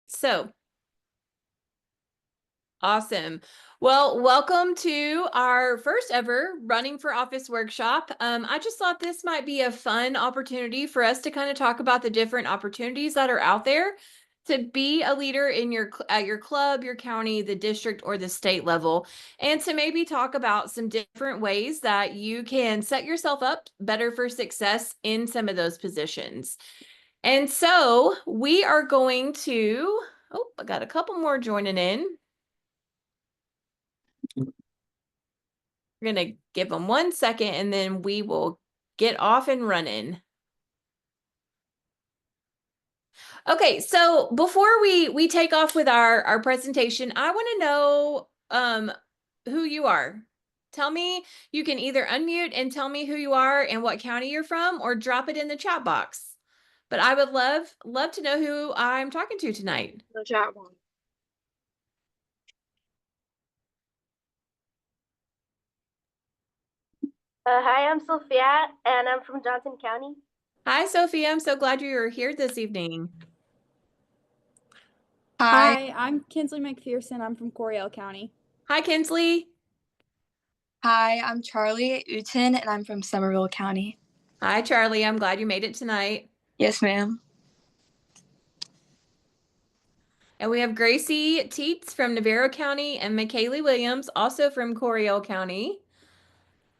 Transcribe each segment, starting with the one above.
So awesome. Well, welcome to our first ever Running for Office workshop. I just thought this might be a fun opportunity for us to kind of talk about the different opportunities that are out there to be a leader in at your club, your county, the district, or the state level, and to maybe talk about some different ways that you can set yourself up better for success in some of those positions. And so we are going to, oh, I got a couple more joining in. We're going to give them 1 second and then we will get off and running. Okay, so before we take off with our presentation, I want to know who you are. Tell me, you can either unmute and tell me who you are and what county you're from, or drop it in the chat box. But I would love to know who I'm talking to tonight. The chat one. Hi, I'm Sophia, and I'm from Johnson County. Hi, Sophia. I'm so glad you're here this evening. Hi, I'm Kinsley McPherson. I'm from Coryell County. Hi, Kinsley. Hi, I'm Charlie Uten, and I'm from Somerville County. Hi, Charlie. I'm glad you made it tonight. Yes, ma'am. And we have Gracie Teets from Navarro County and McKaylee Williams, also from Coryell County,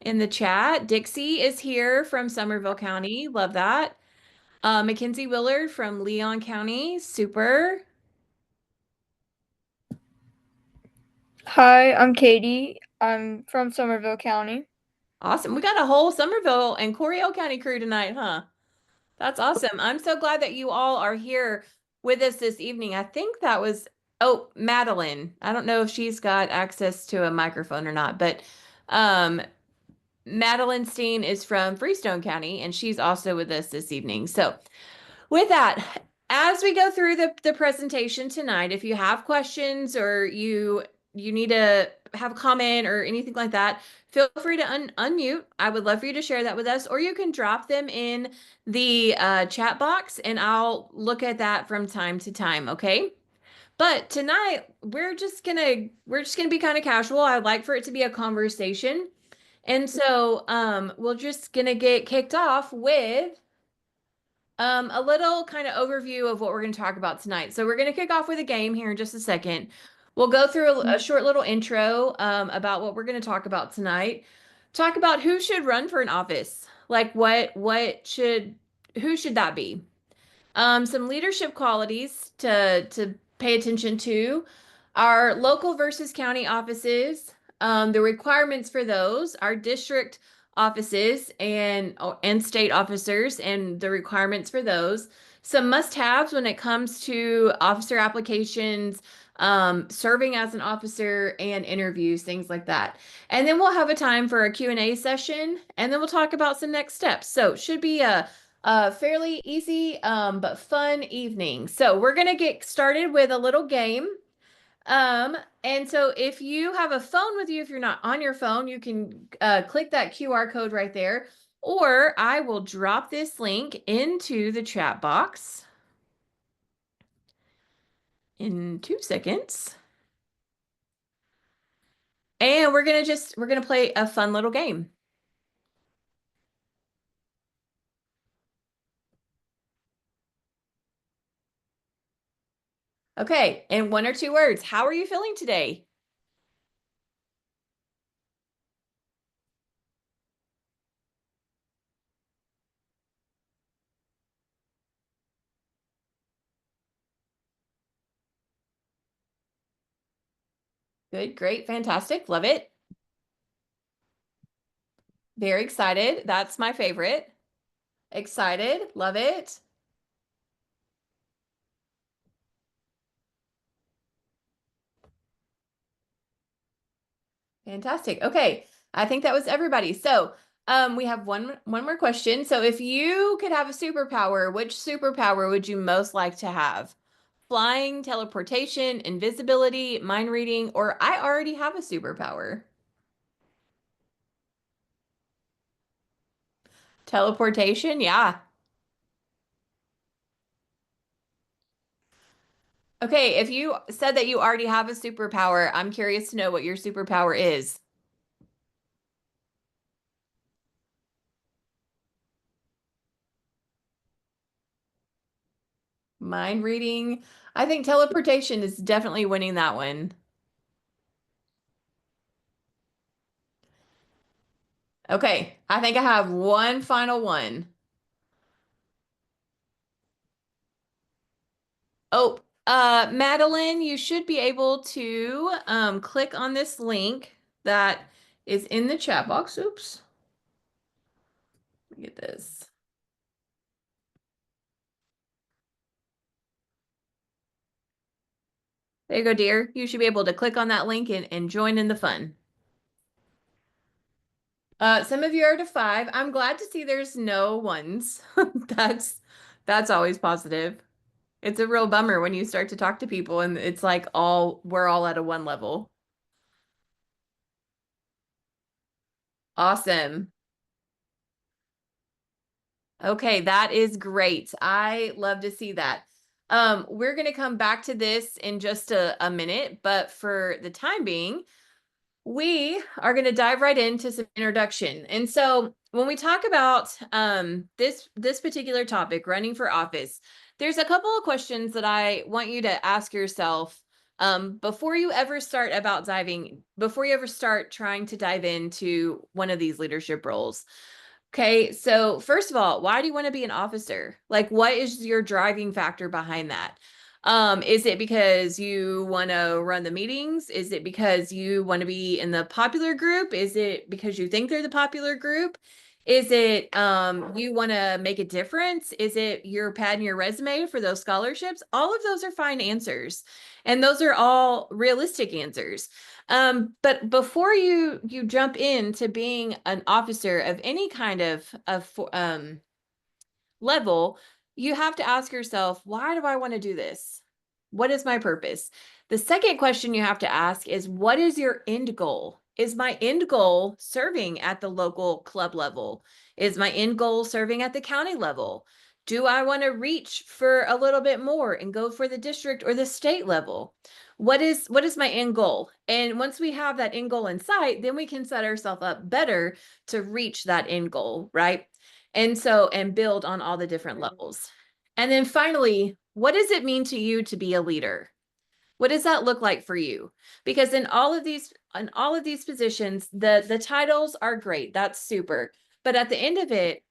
in the chat. Dixie is here from Somerville County. Love that. Mackenzie Willard from Leon County. Super. Hi, I'm Katie. I'm from Somerville County. Awesome. We got a whole Somerville and Coryell County crew tonight, huh? That's awesome. I'm so glad that you all are here with us this evening. I think that was, oh, Madeline. I don't know if she's got access to a microphone or not, but Madeline Steen is from Freestone County, and she's also with us this evening. So with that, as we go through the presentation tonight, if you have questions or you need to have a comment or anything like that, feel free to unmute. I would love for you to share that with us, or you can drop them in the chat box and I'll look at that from time to time, okay? But tonight we're just gonna be kind of casual. I'd like for it to be a conversation. And so we're just gonna get kicked off with a little kind of overview of what we're going to talk about tonight. So we're going to kick off with a game here in just a second. We'll go through a short little intro about what we're going to talk about tonight. Talk about who should run for an office. Like who should that be? Some leadership qualities to pay attention to. Our local versus county offices, the requirements for those, our district offices and state officers and the requirements for those. Some must-haves when it comes to officer applications, serving as an officer and interviews, things like that. And then we'll have a time for a Q&A session, and then we'll talk about some next steps. So it should be a fairly easy but fun evening. So we're gonna get started with a little game. And so if you have a phone with you, if you're not on your phone, you can click that QR code right there, or I will drop this link into the chat box in 2 seconds. And we're gonna play a fun little game. Okay, in 1 or 2 words, how are you feeling today? Good, great, fantastic, love it. Very excited, that's my favorite. Excited, love it. Fantastic. Okay, I think that was everybody. So we have one more question. So if you could have a superpower, which superpower would you most like to have? Flying, teleportation, invisibility, mind reading, or I already have a superpower? Teleportation, yeah. Okay, if you said that you already have a superpower, I'm curious to know what your superpower is. Mind reading. I think teleportation is definitely winning that one. Okay, I think I have one final one. Oh, Madeline, you should be able to click on this link that is in the chat box. Oops. Let me get this. There you go, dear. You should be able to click on that link and join in the fun. Some of you are to 5. I'm glad to see there's no ones. That's always positive. It's a real bummer when you start to talk to people and it's like we're all at a 1 level. Awesome. Okay, that is great. I love to see that. We're going to come back to this in just a minute, but for the time being, we are going to dive right into some introduction. And so when we talk about this particular topic, running for office, there's a couple of questions that I want you to ask yourself before you ever start trying to dive into one of these leadership roles. Okay, so first of all, why do you want to be an officer? Like, what is your driving factor behind that? Is it because you want to run the meetings? Is it because you want to be in the popular group? Is it because you think they're the popular group? Is it you want to make a difference? Is it you're padding your resume for those scholarships? All of those are fine answers, and those are all realistic answers. But before you jump into being an officer of any kind of level, you have to ask yourself, why do I want to do this? What is my purpose? The second question you have to ask is, what is your end goal? Is my end goal serving at the local club level? Is my end goal serving at the county level? Do I want to reach for a little bit more and go for the district or the state level? What is my end goal? And once we have that end goal in sight, then we can set ourselves up better to reach that end goal, right? And build on all the different levels. And then finally, what does it mean to you to be a leader? What does that look like for you? Because in all of these positions, the titles are great. That's super. But at the end of it,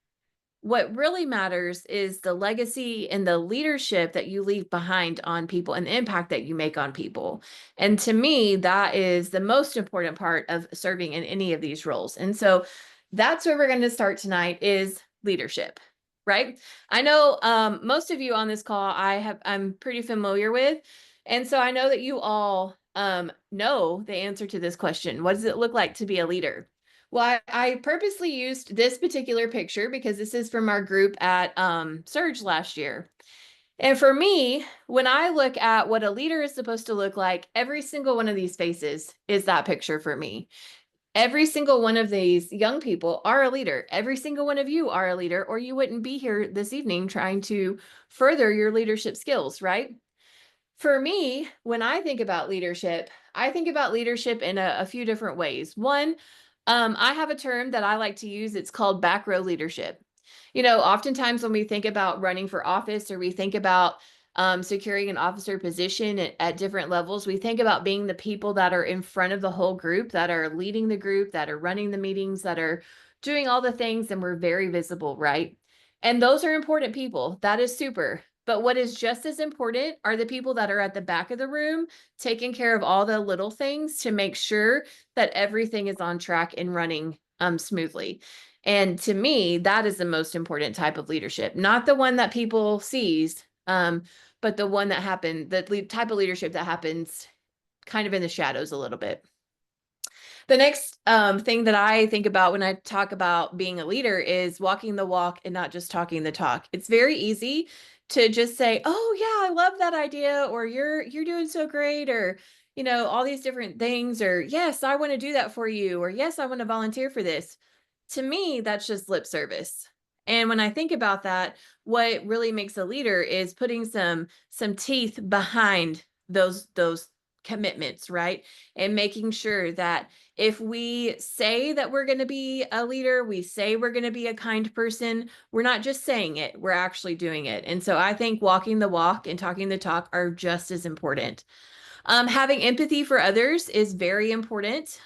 what really matters is the legacy and the leadership that you leave behind on people and the impact that you make on people. And to me, that is the most important part of serving in any of these roles. And so that's where we're going to start tonight is leadership, right? I know most of you on this call I'm pretty familiar with. And so I know that you all know the answer to this question. What does it look like to be a leader? Well, I purposely used this particular picture because this is from our group at Surge last year. And for me, when I look at what a leader is supposed to look like, every single one of these faces is that picture for me. Every single one of these young people are a leader. Every single one of you are a leader, or you wouldn't be here this evening trying to further your leadership skills, right? For me, when I think about leadership, I think about leadership in a few different ways. One, I have a term that I like to use. It's called back row leadership. You know, oftentimes when we think about running for office or we think about securing an officer position at different levels, we think about being the people that are in front of the whole group, that are leading the group, that are running the meetings, that are doing all the things, and we're very visible, right? And those are important people. That is super. But what is just as important are the people that are at the back of the room, taking care of all the little things to make sure that everything is on track and running smoothly. And to me, that is the most important type of leadership, not the one that people sees, but the one that type of leadership that happens kind of in the shadows a little bit. The next thing that I think about when I talk about being a leader is walking the walk and not just talking the talk. It's very easy to just say, "Oh yeah, I love that idea," or "You're doing so great," or you know, all these different things, or "Yes, I want to do that for you," or "Yes, I want to volunteer for this." To me, that's just lip service. And when I think about that, what really makes a leader is putting some teeth behind those commitments, right? And making sure that if we say that we're going to be a leader, we say we're going to be a kind person, we're not just saying it, we're actually doing it. And so I think walking the walk and talking the talk are just as important. Having empathy for others is very important.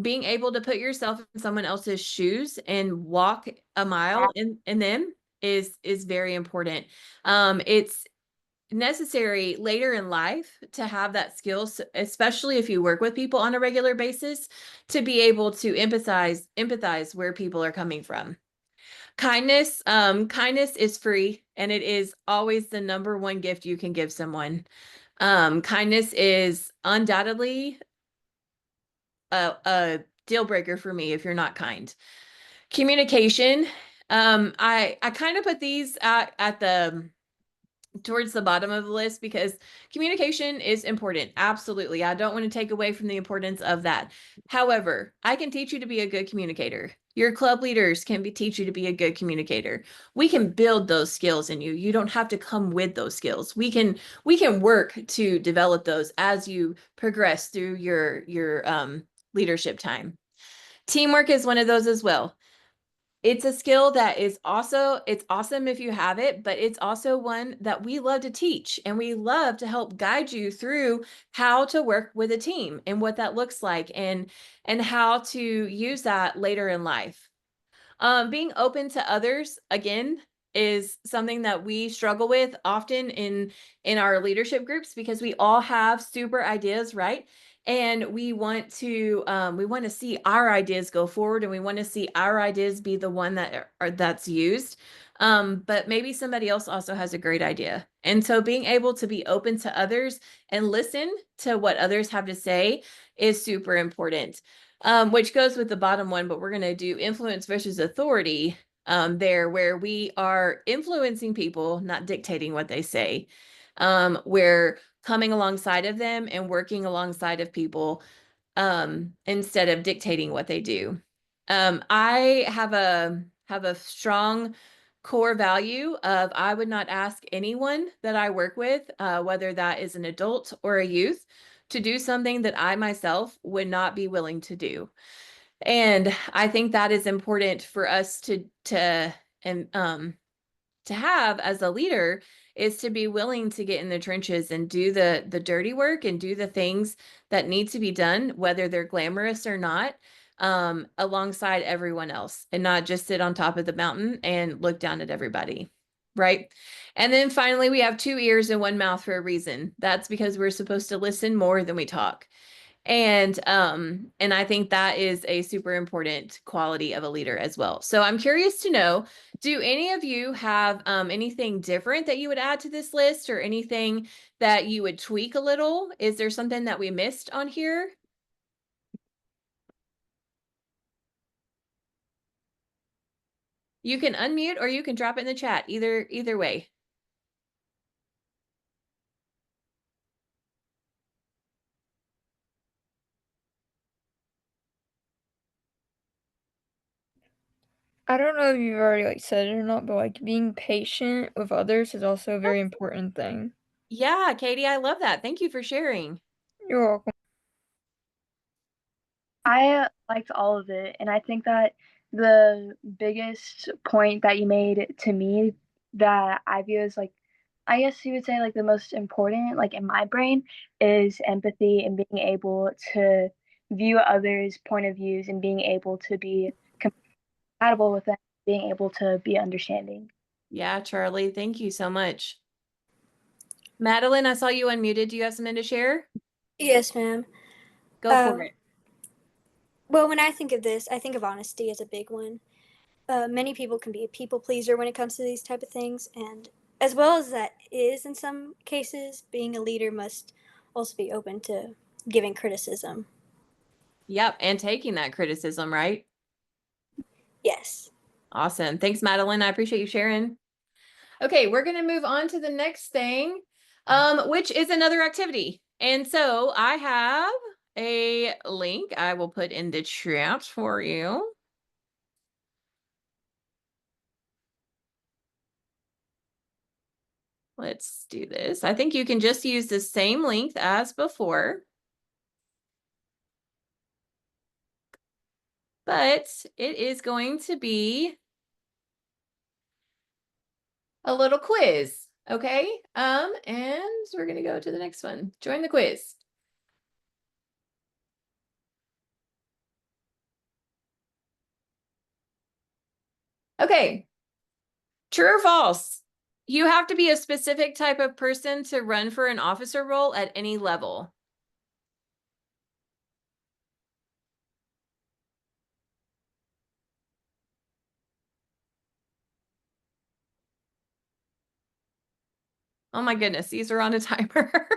Being able to put yourself in someone else's shoes and walk a mile in them is very important. It's necessary later in life to have that skill, especially if you work with people on a regular basis, to be able to empathize where people are coming from. Kindness is free, and it is always the number one gift you can give someone. Kindness is undoubtedly a deal breaker for me if you're not kind. Communication. I kind of put these at the towards the bottom of the list because communication is important. Absolutely. I don't want to take away from the importance of that. However, I can teach you to be a good communicator. Your club leaders can teach you to be a good communicator. We can build those skills in you. You don't have to come with those skills. We can work to develop those as you progress through your leadership time. Teamwork is one of those as well. It's a skill that is also, it's awesome if you have it, but it's also one that we love to teach, and we love to help guide you through how to work with a team and what that looks like, and how to use that later in life. Being open to others, again, is something that we struggle with often in our leadership groups, because we all have super ideas, right? And we want to see our ideas go forward, and we want to see our ideas be the one that's used. But maybe somebody else also has a great idea. And so being able to be open to others and listen to what others have to say is super important. Which goes with the bottom one, but we're going to do influence versus authority there, where we are influencing people, not dictating what they say. We're coming alongside of them and working alongside of people instead of dictating what they do. I have a strong core value of I would not ask anyone that I work with, whether that is an adult or a youth, to do something that I myself would not be willing to do. And I think that is important for us and to have as a leader, is to be willing to get in the trenches and do the dirty work and do the things that need to be done, whether they're glamorous or not, alongside everyone else, and not just sit on top of the mountain and look down at everybody. Right. And then finally, we have 2 ears and 1 mouth for a reason. That's because we're supposed to listen more than we talk. And I think that is a super important quality of a leader as well. So I'm curious to know, do any of you have anything different that you would add to this list, or anything that you would tweak a little? Is there something that we missed on here? You can unmute or you can drop it in the chat, either way. I don't know if you've already said it or not, but being patient with others is also a very important thing. Yeah, Katie, I love that. Thank you for sharing. You're welcome. I liked all of it, and I think that the biggest point that you made to me that I view as like, I guess you would say like the most important, like in my brain, is empathy and being able to view others' point of views and being able to be compatible with them, being able to be understanding. Yeah, Charlie, thank you so much. Madeline, I saw you unmuted. Do you have something to share? Yes, ma'am. Go for it. Well, when I think of this, I think of honesty as a big one. Many people can be a people pleaser when it comes to these type of things, and as well as that is in some cases, being a leader must also be open to giving criticism. Yep, and taking that criticism, right? Yes. Awesome. Thanks, Madeline. I appreciate you sharing. Okay, we're going to move on to the next thing, which is another activity. And so I have a link I will put in the chat for you. let's do this. I think you can just use the same length as before. But it is going to be a little quiz, okay? And we're gonna go to the next one. Join the quiz. Okay, true or false? You have to be a specific type of person to run for an officer role at any level. Oh my goodness, these are on a timer.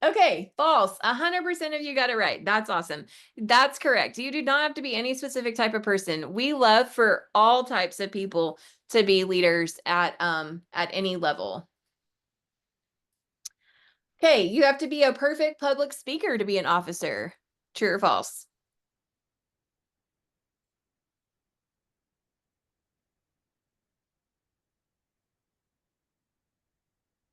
Okay, false. 100% of you got it right. That's awesome. That's correct. You do not have to be any specific type of person. We love for all types of people to be leaders at any level. Okay, you have to be a perfect public speaker to be an officer. True or false?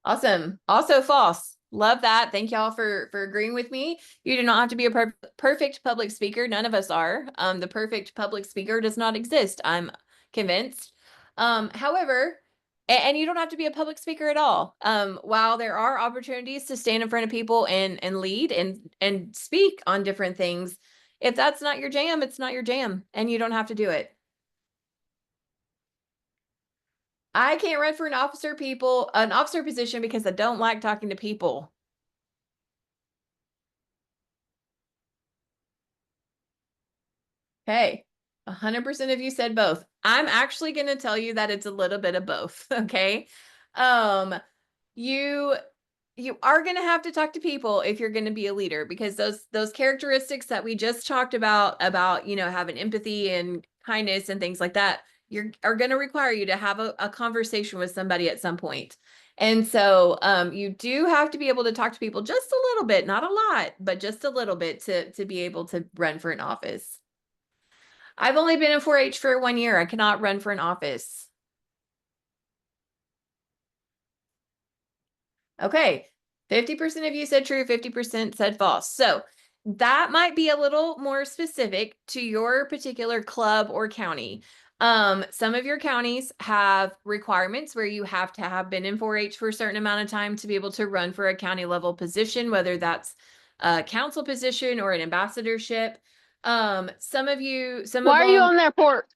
Awesome. Also false. Love that. Thank y'all for agreeing with me. You do not have to be a perfect public speaker. None of us are. The perfect public speaker does not exist, I'm convinced. However, and you don't have to be a public speaker at all. While there are opportunities to stand in front of people and lead and speak on different things, if that's not your jam, it's not your jam, and you don't have to do it. I can't run for an officer position because I don't like talking to people. Okay, 100% of you said both. I'm actually going to tell you that it's a little bit of both, okay? You are going to have to talk to people if you're going to be a leader, because those characteristics that we just talked about, having empathy and kindness and things like that, are going to require you to have a conversation with somebody at some point. And so you do have to be able to talk to people just a little bit, not a lot, but just a little bit to be able to run for an office. I've only been in 4-H for 1 year. I cannot run for an office. Okay, 50% of you said true, 50% said false. So that might be a little more specific to your particular club or county. Some of your counties have requirements where you have to have been in 4-H for a certain amount of time to be able to run for a county level position, whether that's a council position or an ambassadorship. Some of Why are you on that port?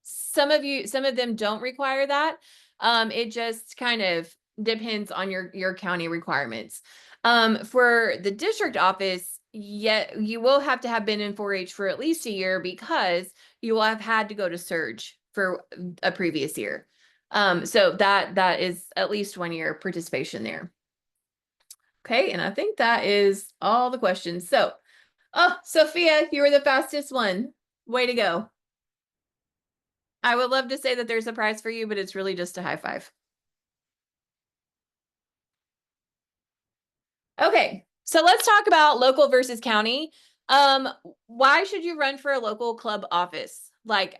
some of them don't require that. It just kind of depends on your county requirements. For the district office, yet you will have to have been in 4-H for at least a year, because you will have had to go to Surge for a previous year. So that is at least 1 year participation there. Okay, and I think that is all the questions. So, oh, Sophia, you were the fastest one. Way to go. I would love to say that there's a prize for you, but it's really just a high five. Okay, so let's talk about local versus county. Why should you run for a local club office? Like,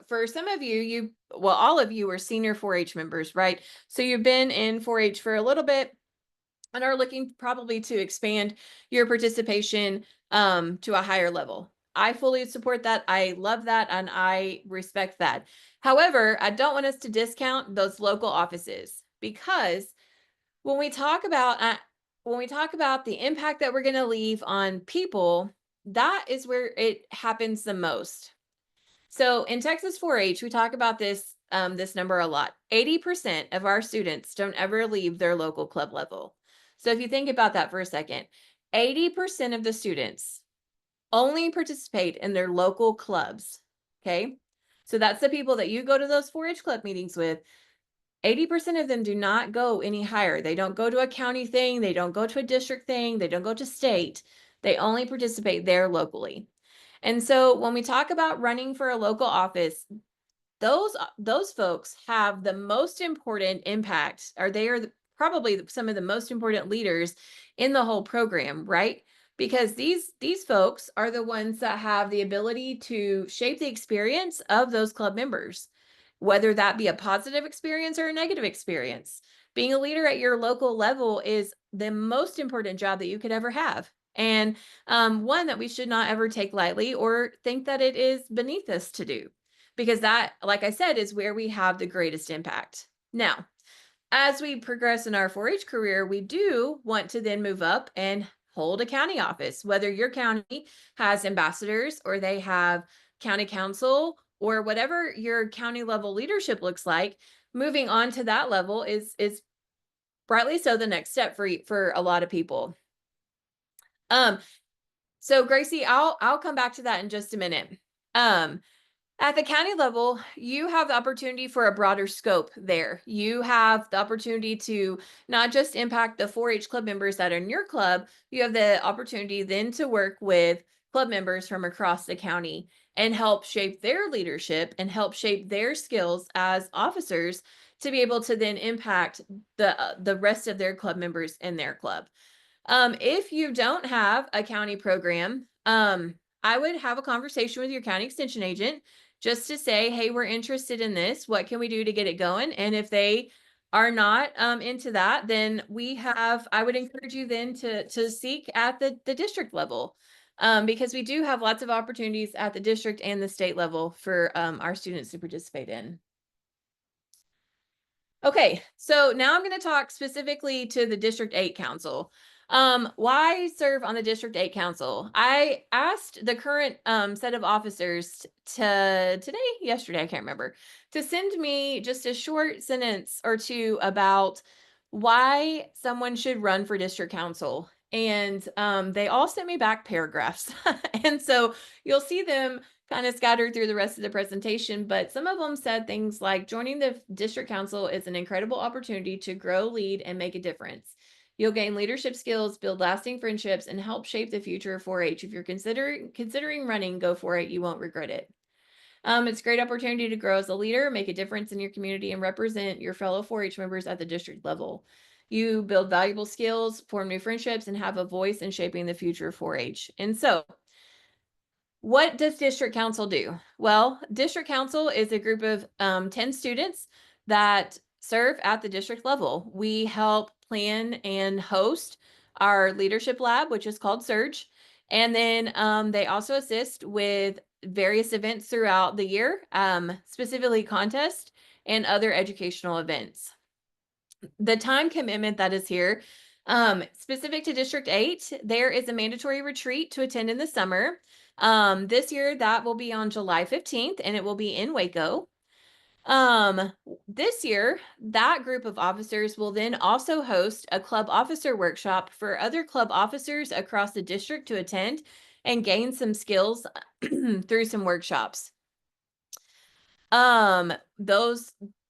for some of you, all of you are senior 4-H members, right? So you've been in 4-H for a little bit and are looking probably to expand your participation to a higher level. I fully support that. I love that, and I respect that. However, I don't want us to discount those local offices, because when we talk about the impact that we're going to leave on people, that is where it happens the most. So in Texas 4-H, we talk about this number a lot. 80% of our students don't ever leave their local club level. So if you think about that for a second, 80% of the students only participate in their local clubs. Okay. So that's the people that you go to those 4-H club meetings with. 80% of them do not go any higher. They don't go to a county thing. They don't go to a district thing. They don't go to state. They only participate there locally. And so when we talk about running for a local office, those folks have the most important impact, or they are probably some of the most important leaders in the whole program, right? Because these folks are the ones that have the ability to shape the experience of those club members. whether that be a positive experience or a negative experience. Being a leader at your local level is the most important job that you could ever have. And one that we should not ever take lightly or think that it is beneath us to do, because that, like I said, is where we have the greatest impact. Now, as we progress in our 4-H career, we do want to then move up and hold a county office, whether your county has ambassadors or they have county council or whatever your county level leadership looks like. Moving on to that level is rightly so the next step for a lot of people. So Gracie, I'll come back to that in just a minute. At the county level, you have the opportunity for a broader scope there. You have the opportunity to not just impact the 4-H club members that are in your club, you have the opportunity then to work with club members from across the county and help shape their leadership and help shape their skills as officers to be able to then impact the rest of their club members in their club. If you don't have a county program, I would have a conversation with your county extension agent just to say, hey, we're interested in this. What can we do to get it going? And if they are not into that, then I would encourage you then to seek at the district level, because we do have lots of opportunities at the district and the state level for our students to participate in. Okay, so now I'm going to talk specifically to the District 8 Council. Why serve on the District 8 Council? I asked the current set of officers yesterday, I can't remember, to send me just a short sentence or two about why someone should run for District Council. And they all sent me back paragraphs. And so you'll see them kind of scattered through the rest of the presentation, but some of them said things like joining the district council is an incredible opportunity to grow, lead, and make a difference. You'll gain leadership skills, build lasting friendships, and help shape the future of 4-H. If you're considering running, go for it. You won't regret it. It's a great opportunity to grow as a leader, make a difference in your community, and represent your fellow 4-H members at the district level. You build valuable skills, form new friendships, and have a voice in shaping the future of 4-H. And so, what does district council do? Well, district council is a group of 10 students that serve at the district level. We help plan and host our leadership lab, which is called Surge. And then they also assist with various events throughout the year, specifically contests and other educational events. The time commitment that is here, specific to District 8, there is a mandatory retreat to attend in the summer. This year that will be on July 15th and it will be in Waco. This year, that group of officers will then also host a club officer workshop for other club officers across the district to attend and gain some skills through some workshops.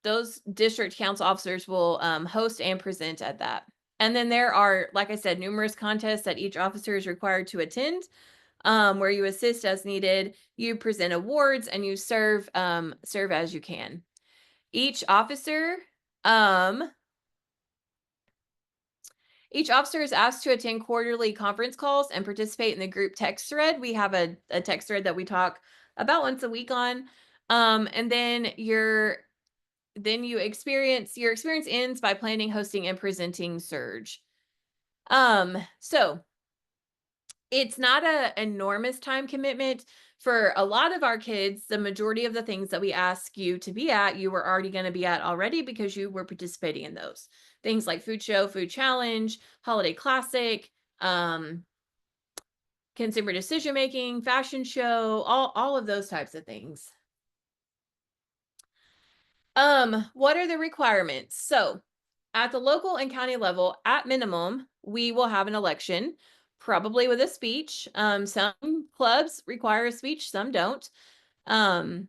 Those district council officers will host and present at that. And then there are, like I said, numerous contests that each officer is required to attend, where you assist as needed, you present awards, and you serve as you can. Each officer is asked to attend quarterly conference calls and participate in the group text thread. We have a text thread that we talk about once a week on. And then your experience ends by planning, hosting, and presenting Surge. So it's not an enormous time commitment. For a lot of our kids, the majority of the things that we ask you to be at, you were already going to be at already because you were participating in those. Things like food show, food challenge, holiday classic, consumer decision making, fashion show, all of those types of things. What are the requirements? So at the local and county level, at minimum, we will have an election, probably with a speech. Some clubs require a speech, some don't. And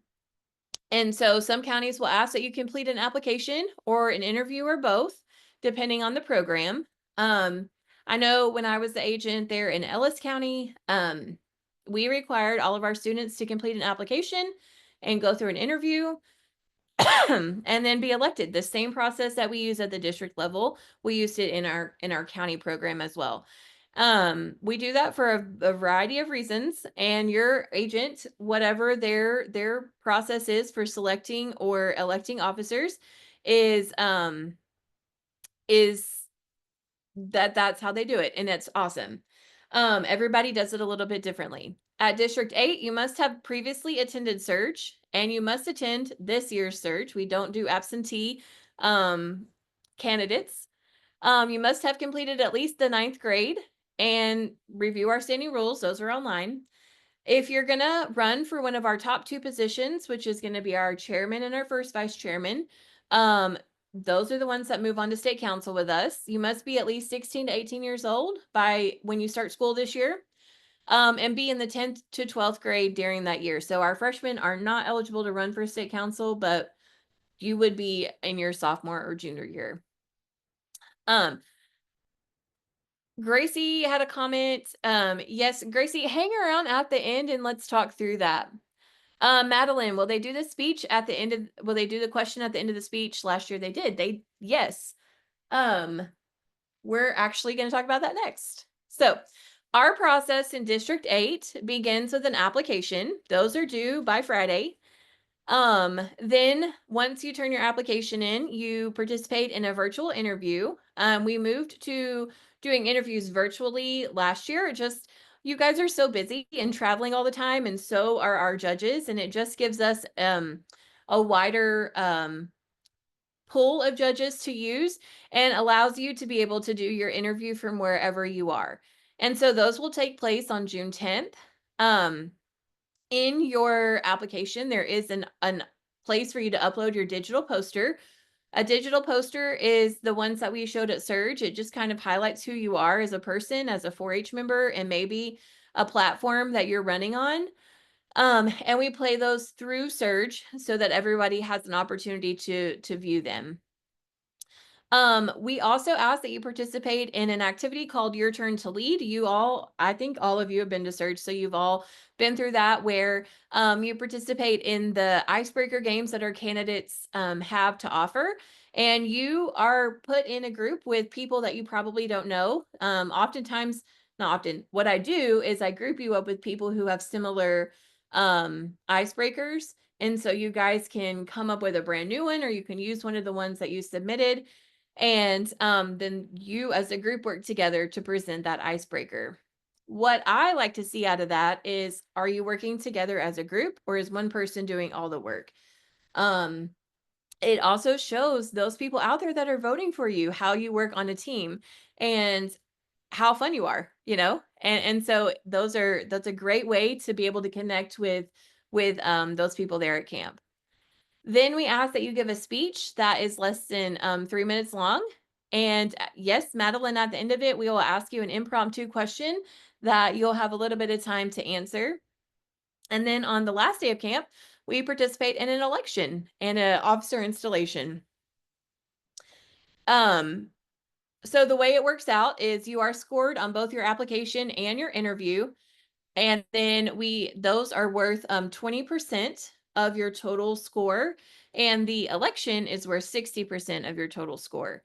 so some counties will ask that you complete an application or an interview or both, depending on the program. I know when I was the agent there in Ellis County, we required all of our students to complete an application and go through an interview and then be elected. The same process that we use at the district level, we used it in our county program as well. We do that for a variety of reasons, and your agent, whatever their process is for selecting or electing officers, is that's how they do it, and it's awesome. Everybody does it a little bit differently. At District 8, you must have previously attended Surge, and you must attend this year's Surge. We don't do absentee candidates. You must have completed at least the 9th grade and review our standing rules. Those are online. If you're gonna run for one of our top 2 positions, which is gonna be our chairman and our first vice chairman, those are the ones that move on to state council with us. You must be at least 16 to 18 years old by when you start school this year, and be in the 10th to 12th grade during that year. So our freshmen are not eligible to run for state council, but you would be in your sophomore or junior year. Gracie had a comment. Yes, Gracie, hang around at the end and let's talk through that. Madeline, will they do the speech at the end of, will they do the question at the end of the speech? Last year they did. Yes. We're actually going to talk about that next. So our process in District 8 begins with an application. Those are due by Friday. Then once you turn your application in, you participate in a virtual interview. We moved to doing interviews virtually last year. You guys are so busy and traveling all the time, and so are our judges, and it just gives us a wider pool of judges to use and allows you to be able to do your interview from wherever you are. And so those will take place on June 10th. In your application, there is an place for you to upload your digital poster. A digital poster is the ones that we showed at Surge. It just kind of highlights who you are as a person, as a 4-H member, and maybe a platform that you're running on. And we play those through Surge so that everybody has an opportunity to view them. We also ask that you participate in an activity called Your Turn to Lead. I think all of you have been to Surge, so you've all been through that, where you participate in the icebreaker games that our candidates have to offer. And you are put in a group with people that you probably don't know. Oftentimes, not often, what I do is I group you up with people who have similar icebreakers. And so you guys can come up with a brand new one, or you can use one of the ones that you submitted. And then you as a group work together to present that icebreaker. What I like to see out of that is, are you working together as a group, or is one person doing all the work? It also shows those people out there that are voting for you, how you work on a team and how fun you are, and so that's a great way to be able to connect with those people there at camp. Then we ask that you give a speech that is less than 3 minutes long. And yes, Madeline, at the end of it, we will ask you an impromptu question that you'll have a little bit of time to answer. And then on the last day of camp, we participate in an election and an officer installation. So the way it works out is you are scored on both your application and your interview. And then those are worth 20% of your total score, and the election is worth 60% of your total score.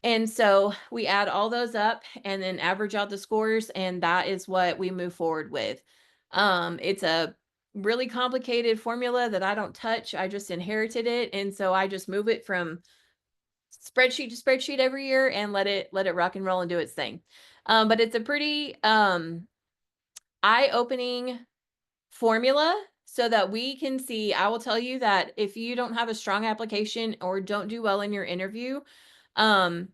And so we add all those up and then average out the scores, and that is what we move forward with. It's a really complicated formula that I don't touch. I just inherited it, and so I just move it from spreadsheet to spreadsheet every year and let it rock and roll and do its thing. But it's a pretty eye-opening formula so that we can see. I will tell you that if you don't have a strong application or don't do well in your interview, even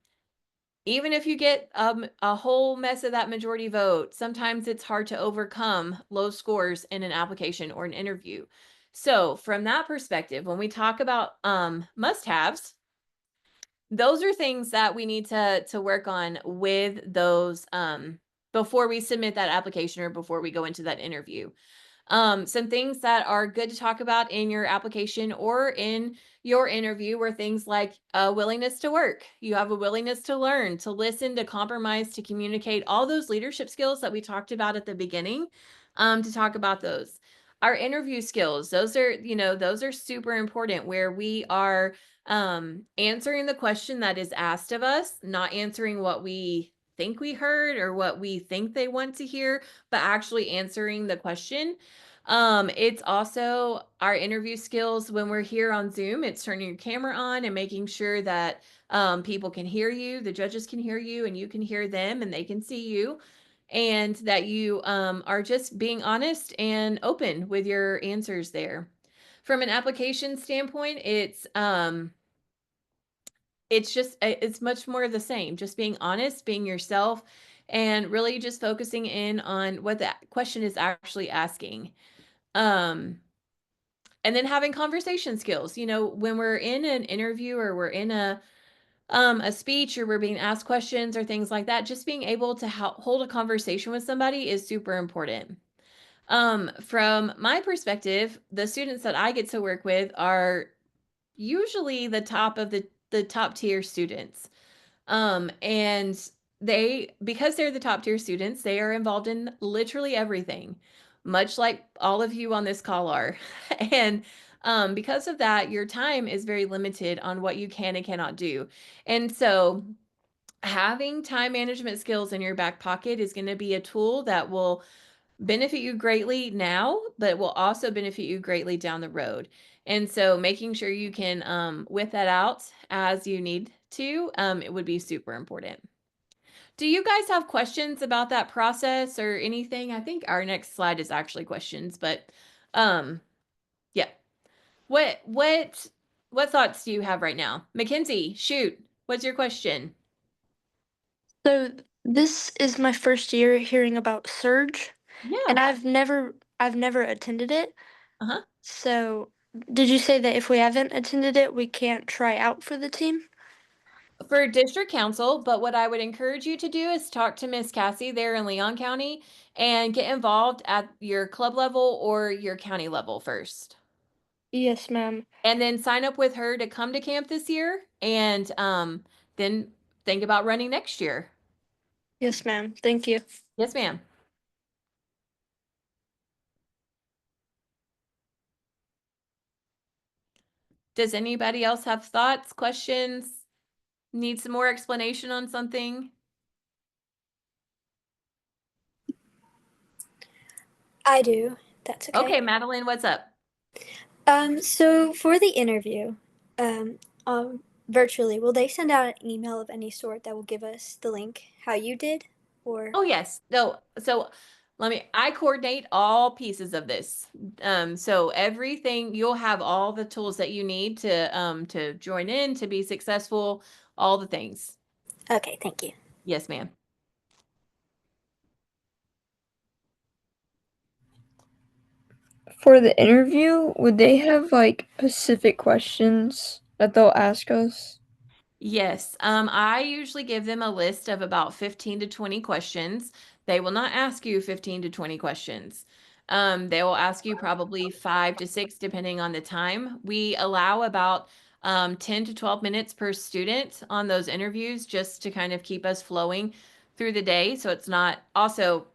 if you get a whole mess of that majority vote, sometimes it's hard to overcome low scores in an application or an interview. So from that perspective, when we talk about must-haves, those are things that we need to work on with those before we submit that application or before we go into that interview. Some things that are good to talk about in your application or in your interview were things like a willingness to work. You have a willingness to learn, to listen, to compromise, to communicate, all those leadership skills that we talked about at the beginning, to talk about those. Our interview skills, those are super important, where we are answering the question that is asked of us, not answering what we think we heard or what we think they want to hear, but actually answering the question. It's also our interview skills when we're here on Zoom. It's turning your camera on and making sure that people can hear you, the judges can hear you, and you can hear them, and they can see you, and that you are just being honest and open with your answers there. From an application standpoint, it's just it's much more of the same, just being honest, being yourself, and really just focusing in on what that question is actually asking. Um, and then having conversation skills. You know, when we're in an interview or we're in a speech or we're being asked questions or things like that, just being able to hold a conversation with somebody is super important. From my perspective, the students that I get to work with are usually the top of the top tier students. And because they're the top tier students, they are involved in literally everything, much like all of you on this call are. And because of that, your time is very limited on what you can and cannot do. And so having time management skills in your back pocket is going to be a tool that will benefit you greatly now, but will also benefit you greatly down the road. And so making sure you can whip that out as you need to, it would be super important. Do you guys have questions about that process or anything? I think our next slide is actually questions, but yeah. What thoughts do you have right now? Mackenzie, shoot. What's your question? So this is my first year hearing about Surge, and Yeah. I've never attended it. Uh-huh. So did you say that if we haven't attended it, we can't try out for the team? For district council, but what I would encourage you to do is talk to Miss Cassie there in Leon County and get involved at your club level or your county level first. Yes, ma'am. And then sign up with her to come to camp this year and then think about running next year. Yes, ma'am. Thank you. Yes, ma'am. Does anybody else have thoughts, questions, need some more explanation on something? I do. That's okay. Okay, Madeline, what's up? So for the interview, um, virtually, will they send out an email of any sort that will give us the link how you did, or? Oh, yes. No, so I coordinate all pieces of this. So everything, you'll have all the tools that you need to join in, to be successful, all the things. Okay, thank you. Yes, ma'am. For the interview, would they have like specific questions that they'll ask us? Yes. I usually give them a list of about 15 to 20 questions. They will not ask you 15 to 20 questions. They will ask you probably 5 to 6, depending on the time. We allow about 10 to 12 minutes per student on those interviews, just to kind of keep us flowing through the day. So it's not also,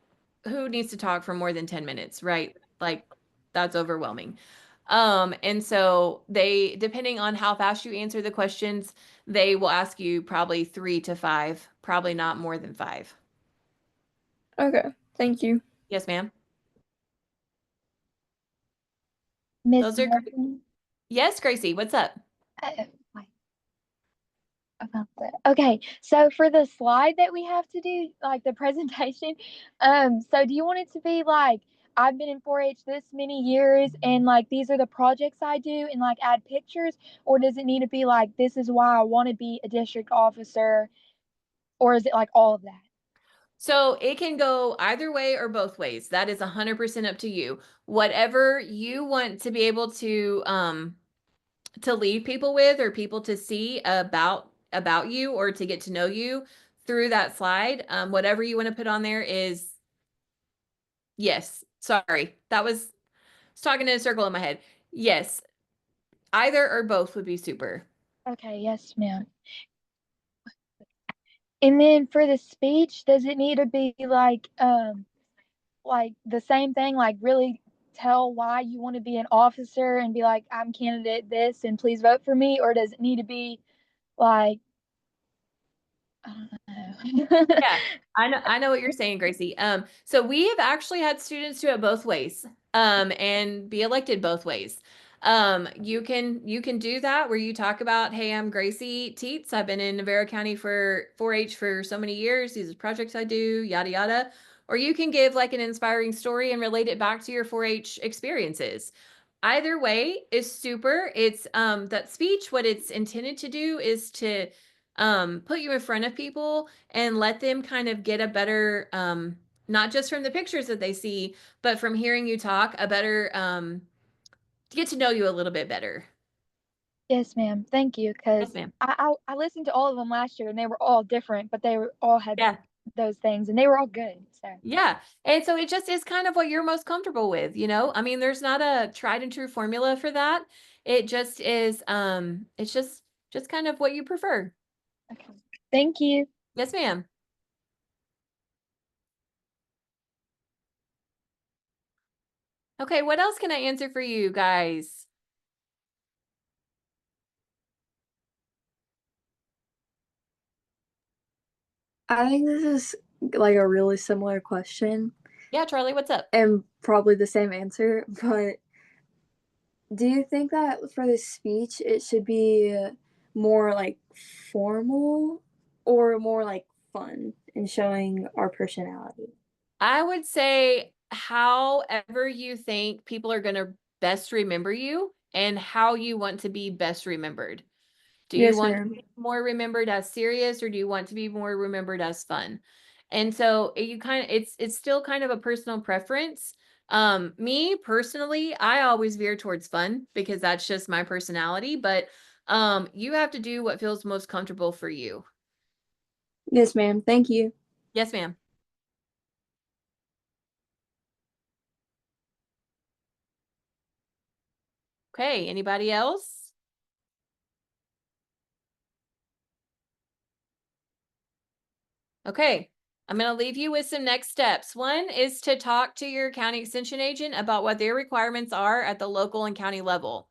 who needs to talk for more than 10 minutes, right? Like, that's overwhelming. And so depending on how fast you answer the questions, they will ask you probably 3 to 5, probably not more than 5. Okay, thank you. Yes, ma'am. Miss Those are great. Morgan? Yes, Gracie, what's up? Wait. About that. Okay, so for the slide that we have to do, like the presentation, so do you want it to be like, I've been in 4-H this many years and like these are the projects I do and like add pictures, or does it need to be like, this is why I want to be a district officer, or is it like all of that? So it can go either way or both ways. That is 100% up to you. Whatever you want to be able to leave people with, or people to see about you, or to get to know you through that slide, whatever you want to put on there is, yes. Sorry, that was talking in a circle in my head. Yes, either or both would be super. Okay, yes, ma'am. And then for the speech, does it need to be like the same thing, like really tell why you want to be an officer and be like, I'm candidate this and please vote for me, or does it need to be like, I don't know. Yeah, I know what you're saying, Gracie. So we have actually had students do it both ways, and be elected both ways. You can do that where you talk about, hey, I'm Gracie Teets. I've been in Navarro County for 4-H for so many years. These are projects I do, yada yada. Or you can give like an inspiring story and relate it back to your 4-H experiences. Either way is super. It's that speech, what it's intended to do is to put you in front of people and let them kind of get a better not just from the pictures that they see, but from hearing you talk, a better to get to know you a little bit better. Yes, ma'am. Thank you. Because Yes, ma'am. I listened to all of them last year, and they were all different, but they were all had Yeah. those things, and they were all good. So Yeah. And so it just is kind of what you're most comfortable with, you know? I mean, there's not a tried and true formula for that. It just is it's just kind of what you prefer. okay. Thank you. Yes, ma'am. Okay, what else can I answer for you guys? I think this is like a really similar question Yeah, Charlie, what's up? and probably the same answer, but do you think that for the speech it should be more like formal or more like fun in showing our personality? I would say however you think people are going to best remember you and how you want to be best remembered. Do you Yes, want to ma'am. be more remembered as serious or do you want to be more remembered as fun? And so you kind of it's still kind of a personal preference. Me personally, I always veer towards fun because that's just my personality, but you have to do what feels most comfortable for you. Yes, ma'am. Thank you. Yes, ma'am. Okay, anybody else? Okay, I'm going to leave you with some next steps. One is to talk to your county extension agent about what their requirements are at the local and county level.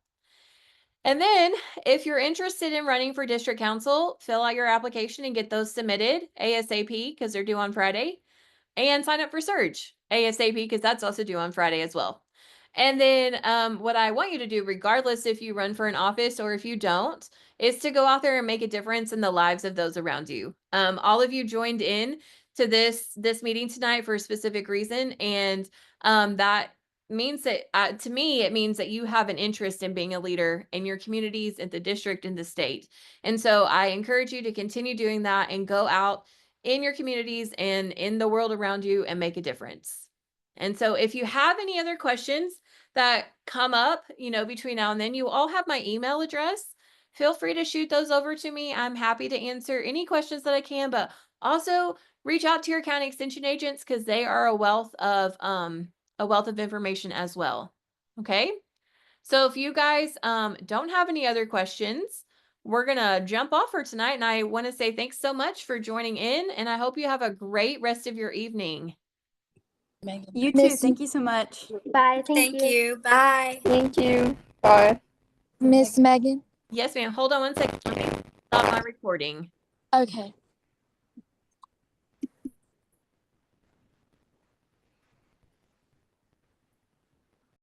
And then if you're interested in running for district council, fill out your application and get those submitted ASAP because they're due on Friday. And sign up for Surge ASAP because that's also due on Friday as well. And then what I want you to do, regardless if you run for an office or if you don't, is to go out there and make a difference in the lives of those around you. All of you joined in to this meeting tonight for a specific reason, and that means that to me it means that you have an interest in being a leader in your communities, in the district, in the state. And so I encourage you to continue doing that and go out in your communities and in the world around you and make a difference. And so if you have any other questions that come up, you know, between now and then, you all have my email address. Feel free to shoot those over to me. I'm happy to answer any questions that I can, but also reach out to your county extension agents because they are a wealth of information as well. Okay. So if you guys don't have any other questions, we're going to jump off for tonight. And I want to say thanks so much for joining in. And I hope you have a great rest of your evening. You too. Thank you so much. Bye. Thank you. Bye. Thank you. Bye. Miss Megan. Yes, ma'am. Hold on one second. Let me stop my recording. Okay.